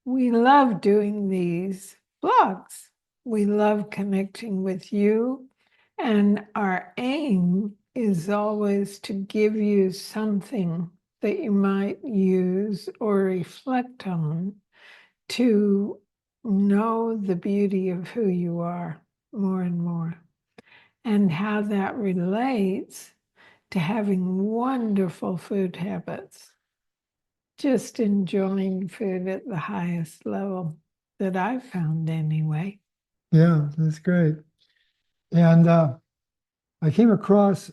We love doing these blogs. We love connecting with you. And our aim is always to give you something that you might use or reflect on to know the beauty of who you are more and more, and how that relates to having wonderful food habits. Just enjoying food at the highest level that I've found anyway. Yeah, that's great. And I came across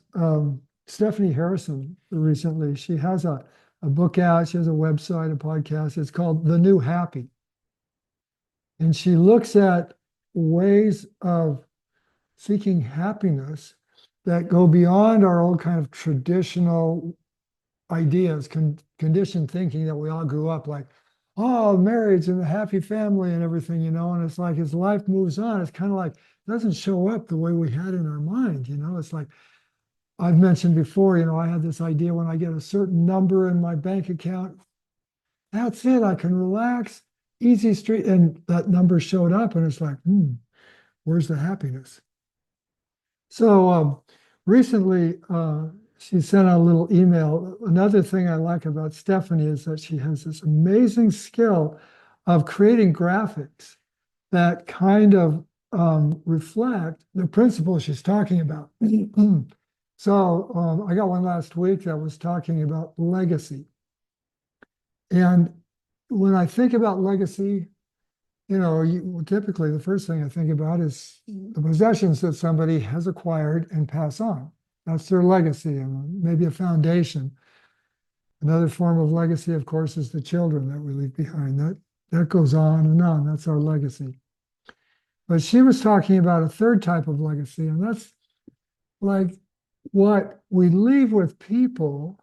Stephanie Harrison recently. She has a book out, she has a website, a podcast. It's called The New Happy. And she looks at ways of seeking happiness that go beyond our old kind of traditional ideas, conditioned thinking that we all grew up like, oh, marriage and a happy family and everything, and it's like as life moves on, it's kind of like it doesn't show up the way we had in our mind. It's like I've mentioned before, I had this idea when I get a certain number in my bank account, that's it, I can relax, easy street, and that number showed up, and it's like, where's the happiness? So recently, she sent out a little email. Another thing I like about Stephanie is that she has this amazing skill of creating graphics that kind of reflect the principles she's talking about. So I got one last week that was talking about legacy. And when I think about legacy, typically the first thing I think about is the possessions that somebody has acquired and pass on. That's their legacy and maybe a foundation. Another form of legacy, of course, is the children that we leave behind. That goes on and on. That's our legacy. But she was talking about a third type of legacy, and that's like what we leave with people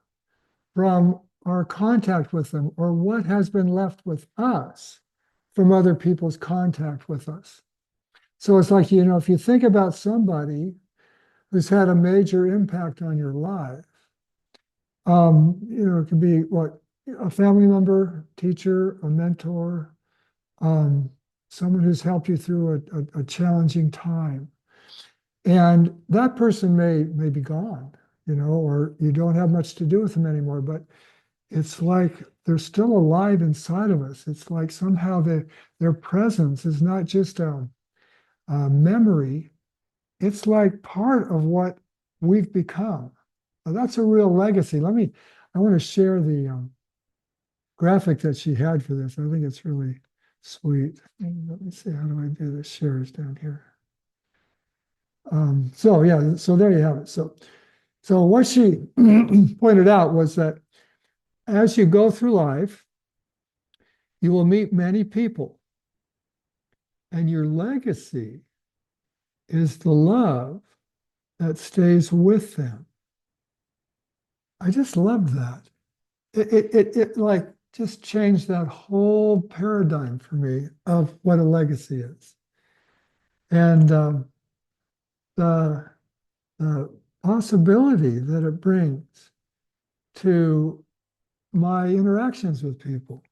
from our contact with them, or what has been left with us from other people's contact with us. So it's like, if you think about somebody who's had a major impact on your life, it could be a family member, teacher, a mentor, someone who's helped you through a challenging time. And that person may be gone, or you don't have much to do with them anymore, but it's like they're still alive inside of us. It's like somehow their presence is not just a memory, it's like part of what we've become. Now, that's a real legacy. I want to share the graphic that she had for this. I think it's really sweet. Let me see, how do I do the shares down here? So yeah, so there you have it. So what she pointed out was that as you go through life, you will meet many people, and your legacy is the love that stays with them. I just loved that. It like just changed that whole paradigm for me of what a legacy is. And the, the possibility that it brings to my interactions with people.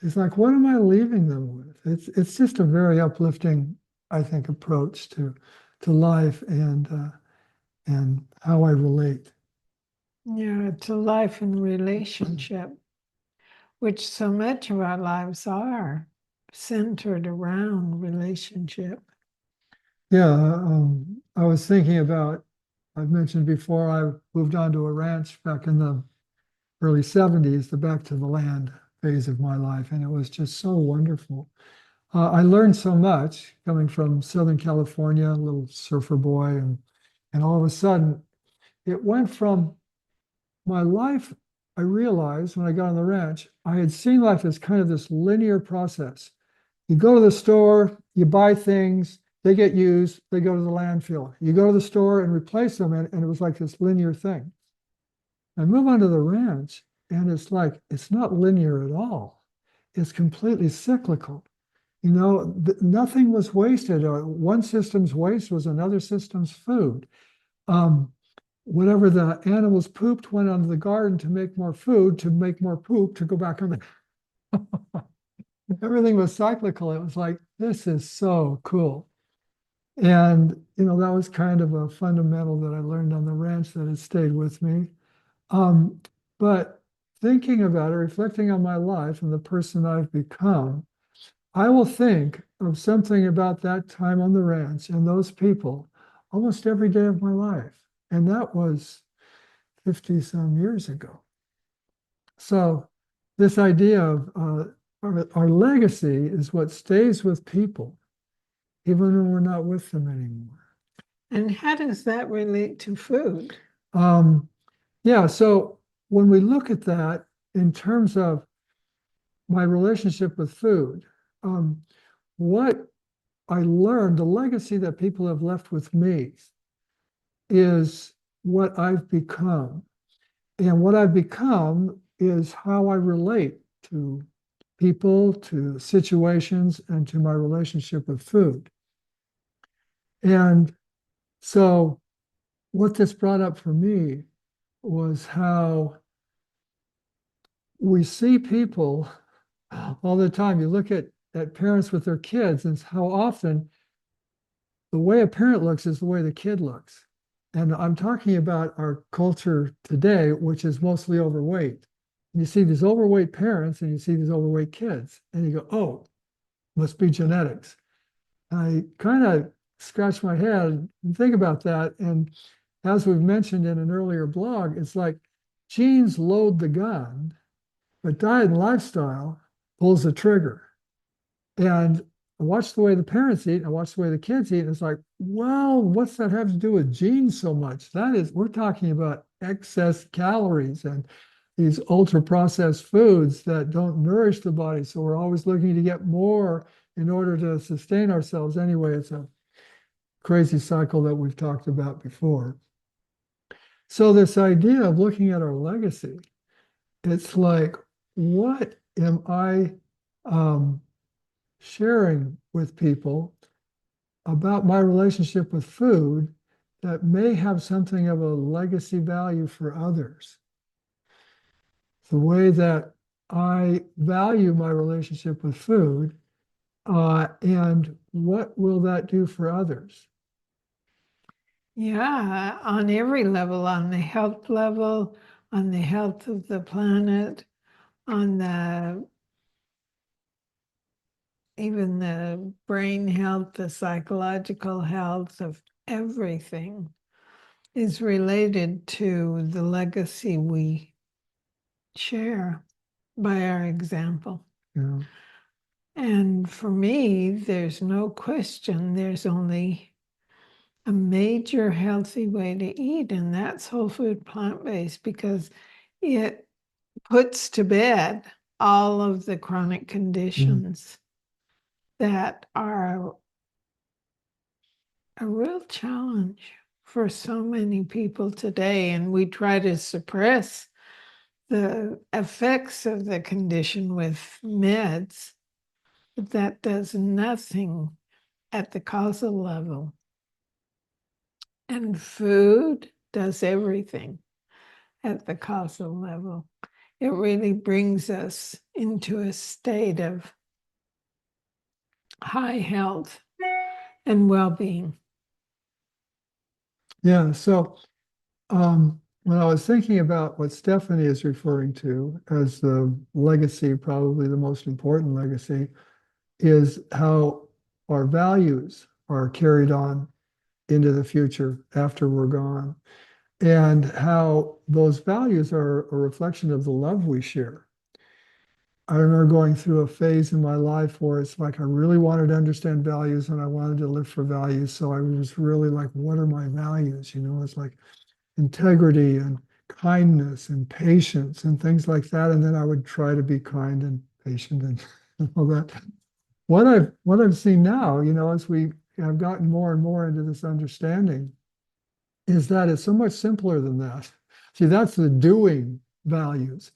It's like, what am I leaving them with? It's just a very uplifting, I think, approach to life and how I relate. Yeah, to life and relationship, which so much of our lives are centered around relationship. Yeah, I was thinking about, I've mentioned before, I moved onto a ranch back in the early 70s, the back to the land phase of my life, and it was just so wonderful. I learned so much coming from Southern California, a little surfer boy, and all of a sudden it went from my life. I realized when I got on the ranch, I had seen life as kind of this linear process. You go to the store, you buy things, they get used, they go to the landfill. You go to the store and replace them, and it was like this linear thing. I move onto the ranch, and it's like, it's not linear at all. It's completely cyclical. Nothing was wasted. One system's waste was another system's food. Um, Whatever the animals pooped went onto the garden to make more food, to make more poop, to go back on the. everything was cyclical. It was like, this is so cool. And, that was kind of a fundamental that I learned on the ranch that has stayed with me. But thinking about it, reflecting on my life and the person I've become, I will think of something about that time on the ranch and those people almost every day of my life. And that was 50 some years ago. So this idea of our legacy is what stays with people, even when we're not with them anymore. And how does that relate to food? Yeah, so when we look at that in terms of my relationship with food, what I learned, the legacy that people have left with me is what I've become. And what I've become is how I relate to people, to situations, and to my relationship with food. And so, what this brought up for me was how we see people all the time. You look at parents with their kids, and how often the way a parent looks is the way the kid looks. And I'm talking about our culture today, which is mostly overweight. You see these overweight parents and you see these overweight kids, and you go, oh, must be genetics. I kind of scratch my head and think about that. And as we've mentioned in an earlier blog, it's like genes load the gun, but diet and lifestyle pulls the trigger. And I watch the way the parents eat, and I watch the way the kids eat, and it's like, well, what's that have to do with genes so much? That is, we're talking about excess calories and these ultra processed foods that don't nourish the body. So we're always looking to get more in order to sustain ourselves. Anyway, it's a crazy cycle that we've talked about before. So this idea of looking at our legacy, it's like, what am I sharing with people about my relationship with food that may have something of a legacy value for others? The way that I value my relationship with food, and what will that do for others? Yeah, on every level, on the health level, on the health of the planet, on even the brain health, the psychological health of everything is related to the legacy we share by our example. Yeah. And for me, there's no question, there's only a major healthy way to eat, and that's whole food plant-based, because it puts to bed all of the chronic conditions that are a real challenge for so many people today. And we try to suppress the effects of the condition with meds, but that does nothing at the causal level. And food does everything at the causal level. It really brings us into a state of high health and well-being. Yeah. So when I was thinking about what Stephanie is referring to as the legacy, probably the most important legacy, is how our values are carried on into the future after we're gone, and how those values are a reflection of the love we share. I remember going through a phase in my life where it's like I really wanted to understand values and I wanted to live for values. So I was really like, what are my values? It's like integrity and kindness and patience and things like that. And then I would try to be kind and patient and all that. What I've seen now, as we have gotten more and more into this understanding, is that it's so much simpler than that. See, that's the doing values,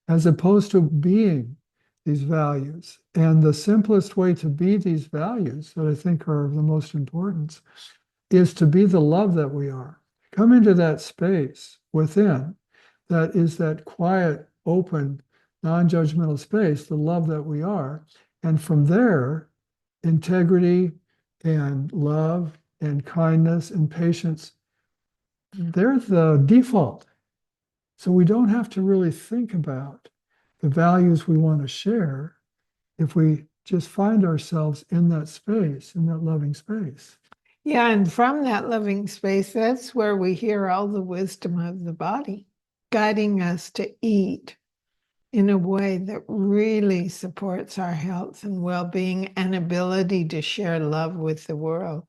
as opposed to being these values. And the simplest way to be these values that I think are of the most importance is to be the love that we are. Come into that space within that is that quiet, open, non-judgmental space, the love that we are, And from there, integrity and love and kindness and patience, they're the default. So we don't have to really think about the values we want to share if we just find ourselves in that space, in that loving space. Yeah, and from that loving space, that's where we hear all the wisdom of the body, guiding us to eat in a way that really supports our health and well-being and ability to share love with the world.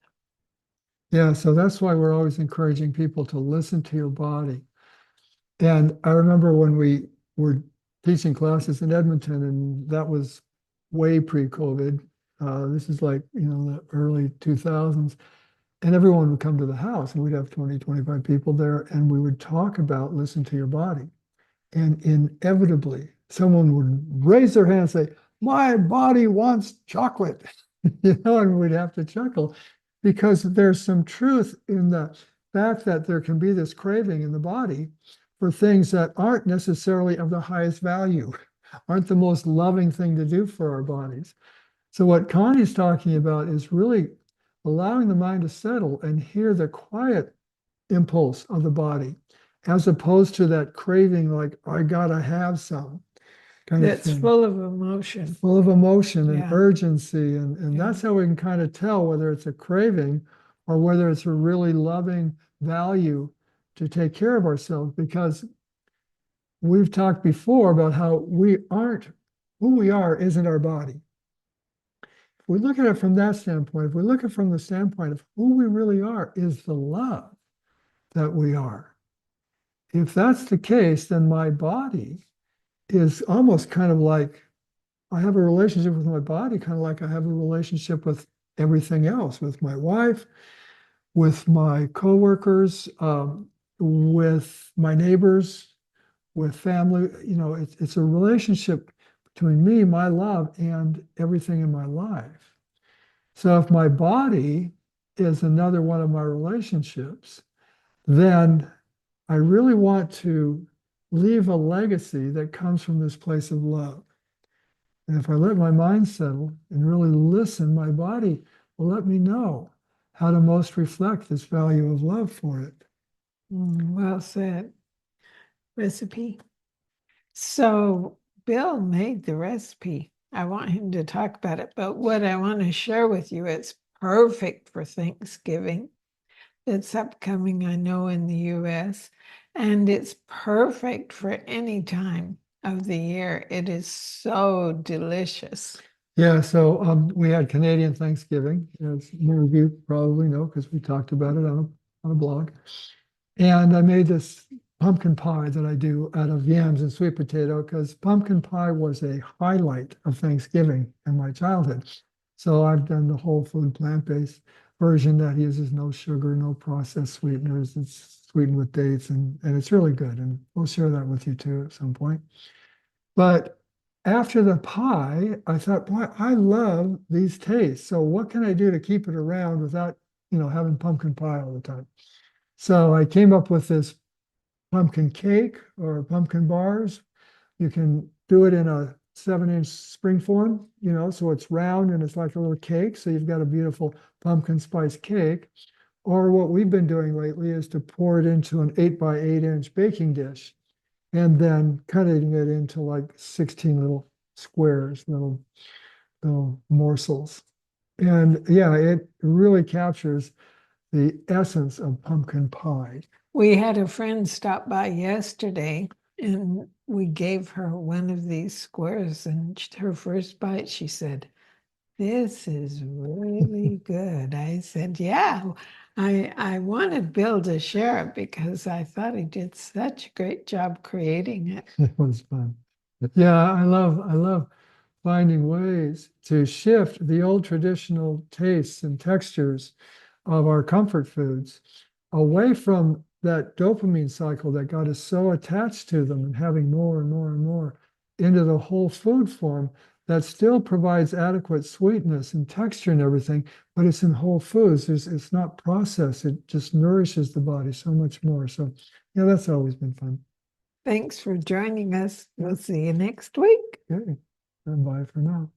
Yeah, so that's why we're always encouraging people to listen to your body. And I remember when we were teaching classes in Edmonton, and that was way pre-COVID. This is like, the early 2000s. And everyone would come to the house, and we'd have 20, 25 people there, and we would talk about listen to your body. And inevitably, someone would raise their hand and say, my body wants chocolate, and we'd have to chuckle because there's some truth in the fact that there can be this craving in the body for things that aren't necessarily of the highest value, aren't the most loving thing to do for our bodies. So what Connie's talking about is really allowing the mind to settle and hear the quiet impulse of the body, as opposed to that craving, like, I gotta have some kind of That's thing. full of emotion. Full of emotion and Yeah. urgency. And that's how we can kind of tell whether it's a craving or whether it's a really loving value to take care of ourselves. Because we've talked before about how who we are isn't our body. If we look at it from that standpoint, if we look at it from the standpoint of who we really are is the love that we are. If that's the case, then my body is almost kind of like I have a relationship with my body, kind of like I have a relationship with everything else, with my wife, with my coworkers, with my neighbors, with family. It's a relationship between me, my love, and everything in my life. So if my body is another one of my relationships, then I really want to leave a legacy that comes from this place of love. And if I let my mind settle and really listen, my body will let me know how to most reflect this value of love for it. Well said. Recipe. So Bill made the recipe. I want him to talk about it, but what I want to share with you, it's perfect for Thanksgiving. It's upcoming, I know, in the US, and it's perfect for any time of the year. It is so delicious. Yeah, so we had Canadian Thanksgiving, as many of you probably know, because we talked about it on a blog. And I made this pumpkin pie that I do out of yams and sweet potato, because pumpkin pie was a highlight of Thanksgiving in my childhood. So I've done the whole food plant-based version that uses no sugar, no processed sweeteners. It's sweetened with dates, and it's really good. And we'll share that with you too at some point. But after the pie, I thought, boy, I love these tastes. So what can I do to keep it around without, having pumpkin pie all the time? So I came up with this pumpkin cake or pumpkin bars. You can do it in a 7-inch spring form, so it's round and it's like a little cake. So you've got a beautiful pumpkin spice cake. Or what we've been doing lately is to pour it into an 8-by-8-inch baking dish and then cutting it into like 16 little squares, little morsels. And yeah, it really captures the essence of pumpkin pie. We had a friend stop by yesterday and we gave her one of these squares, and her first bite, she said, "This is really good." I said, "Yeah, I wanted Bill to share it because I thought he did such a great job creating it." It was fun. Yeah, I love finding ways to shift the old traditional tastes and textures of our comfort foods away from that dopamine cycle that got us so attached to them and having more and more and more into the whole food form that still provides adequate sweetness and texture and everything, but it's in whole foods. It's not processed. It just nourishes the body so much more. So yeah, that's always been fun. Thanks for joining us. We'll see you next week. Okay, and bye for now.